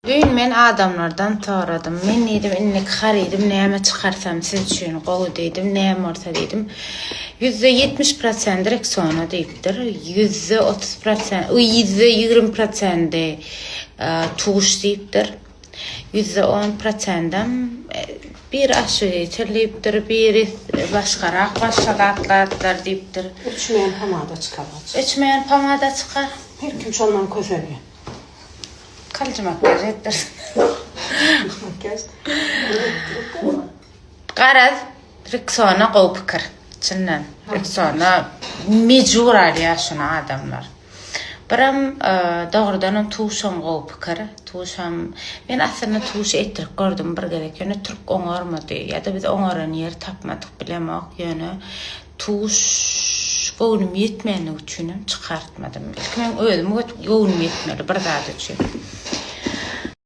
Dün men adamlardan soradım. Men dedim inlik xaridim, näme çıkarsam siz üçün gowy dedim, näme orta dedim. %70% direkt sonra deyipdir. %30%, %20% tuğuş deyipdir. %10%'dan bir aşığı içerleyipdir, bir başkarak başkalatlar deyipdir. Üçmeyen pamada çıkaracak. İçmeyen pamada çıkar. Bir kim şondan közeliyor. Kalıcı makyaj ettirsin. Makyaj. Qaraz, Rexona qopkır. Çinnen. Rexona mecbur arýaşyna adamlar. Biram doğrudan tuşan qopkır. Tuşam men aslında tuş ettirip gördüm bir gerek. Yani Türk oňarmady ya da biz oňaran yer tapmadyk bilemek. Yani tuş gownum yetmeni üçin çıkartmadım. Men özüm gownum yetmeli bir zat üçin.